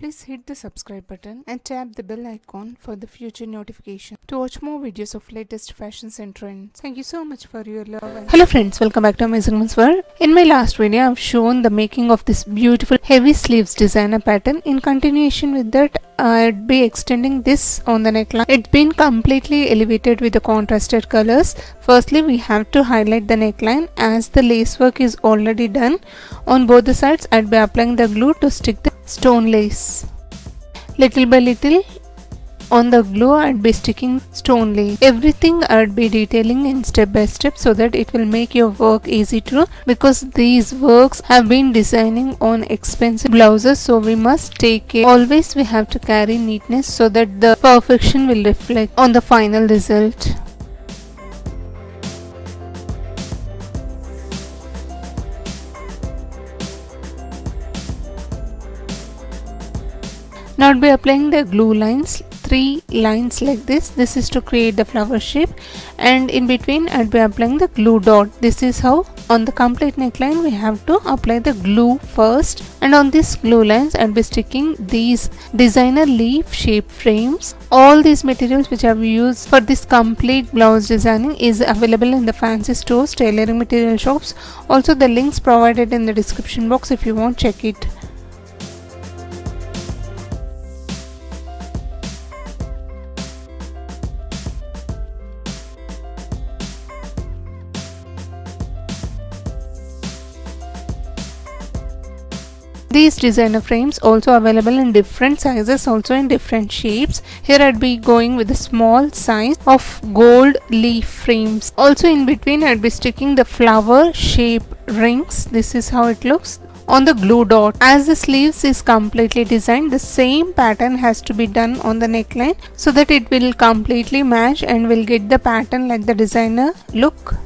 Please hit the subscribe button and tap the bell icon for the future notification to watch more videos of latest fashions and trends. Thank you so much for your love. Hello friends, welcome back to Amazing Women's World. In my last video, I've shown the making of this beautiful heavy sleeves designer pattern. In continuation with that, I'd be extending this on the neckline. It's been completely elevated with the contrasted colors. Firstly, we have to highlight the neckline as the lace work is already done. On both the sides, I'd be applying the glue to stick the stone lace. Little by little on the glue, I'd be sticking stone lace. Everything I'd be detailing in step by step so that it will make your work easy to do, because these works have been designing on expensive blouses, so we must take care. Always we have to carry neatness so that the perfection will reflect on the final result. Now I'll be applying the glue lines, 3 lines like this. This is to create the flower shape, and in between I'll be applying the glue dot. This is how on the complete neckline we have to apply the glue first, and on these glue lines I'll be sticking these designer leaf shape frames. All these materials which I've used for this complete blouse designing is available in the fancy stores, tailoring material shops. Also the links provided in the description box if you want, check it. These designer frames also available in different sizes, also in different shapes. Here I'd be going with a small size of gold leaf frames. Also in between I'd be sticking the flower shape rings. This is how it looks on the glue dot. As the sleeves is completely designed, the same pattern has to be done on the neckline so that it will completely match and will get the pattern like the designer look.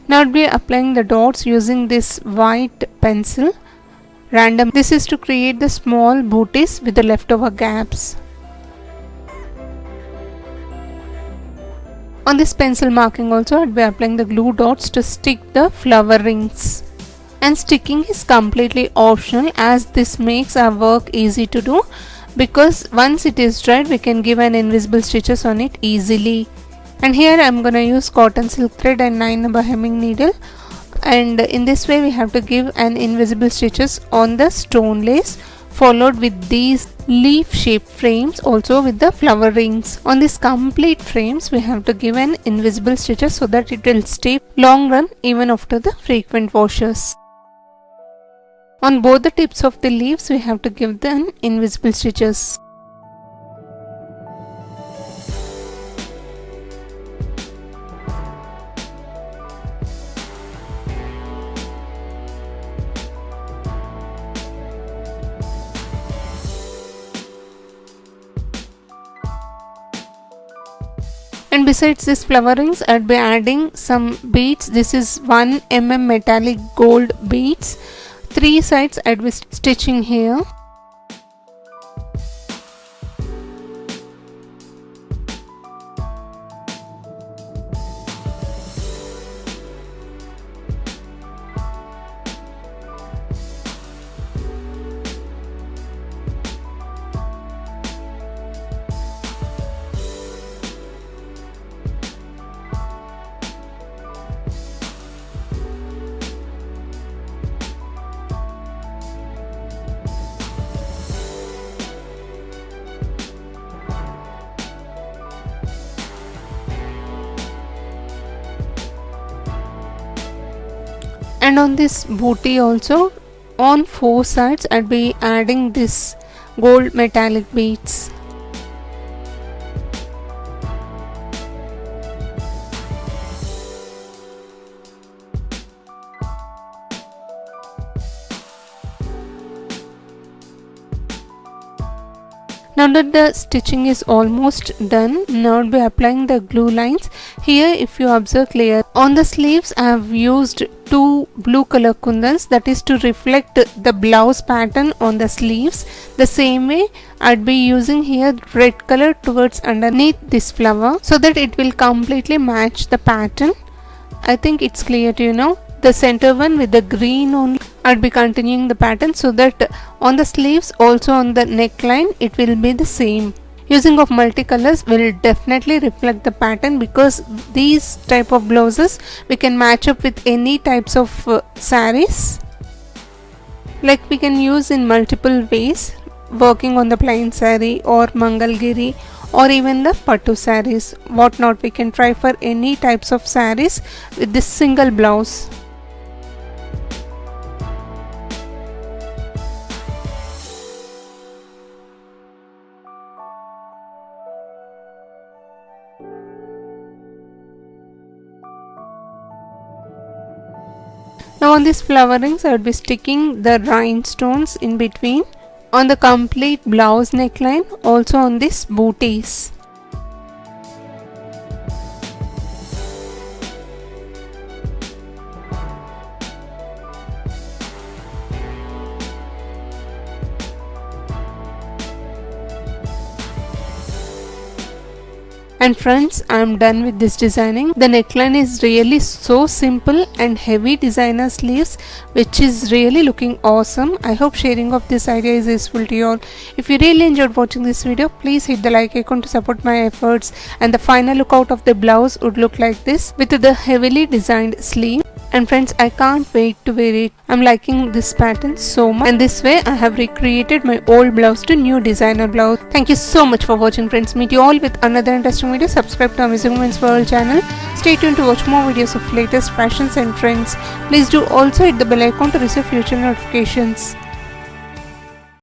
Now I'll be applying the dots using this white pencil random. This is to create the small booties with the leftover gaps. On this pencil marking also I'll be applying the glue dots to stick the flower rings. And sticking is completely optional, as this makes our work easy to do, because once it is dried we can give an invisible stitches on it easily. And here I'm gonna use cotton silk thread and 9 number hemming needle, and in this way we have to give an invisible stitches on the stone lace, followed with these leaf shape frames also with the flower rings. On these complete frames we have to give an invisible stitches so that it will stay long run even after the frequent washes. On both the tips of the leaves we have to give the invisible stitches. And besides these flower rings, I'd be adding some beads. This is 1 mm metallic gold beads. 3 sides I'd be stitching here. And on this booty also, on 4 sides I'd be adding this gold metallic beads. Now that the stitching is almost done, now I'll be applying the glue lines. Here if you observe clear, on the sleeves I have used two blue color kundans, that is to reflect the blouse pattern on the sleeves. The same way I'd be using here red color towards underneath this flower so that it will completely match the pattern. I think it's clear to you now. The center one with the green only, I'll be continuing the pattern so that on the sleeves also on the neckline it will be the same. Using of multicolors will definitely reflect the pattern, because these type of blouses we can match up with any types of saris. Like we can use in multiple ways, working on the plain sari or mangalgiri or even the pattu saris. What not, we can try for any types of saris with this single blouse. Now on these flowerings I would be sticking the rhinestones in between on the complete blouse neckline, also on these booties. And friends, I am done with this designing. The neckline is really so simple and heavy designer sleeves, which is really looking awesome. I hope sharing of this idea is useful to you all. If you really enjoyed watching this video, please hit the like icon to support my efforts. And the final look out of the blouse would look like this with the heavily designed sleeve. And friends, I can't wait to wear it. I'm liking this pattern so much, and this way I have recreated my old blouse to new designer blouse. Thank you so much for watching, friends. Meet you all with another interesting video. Subscribe to Amazing Women's World channel. Stay tuned to watch more videos of latest fashions and trends. Please do also hit the bell icon to receive future notifications.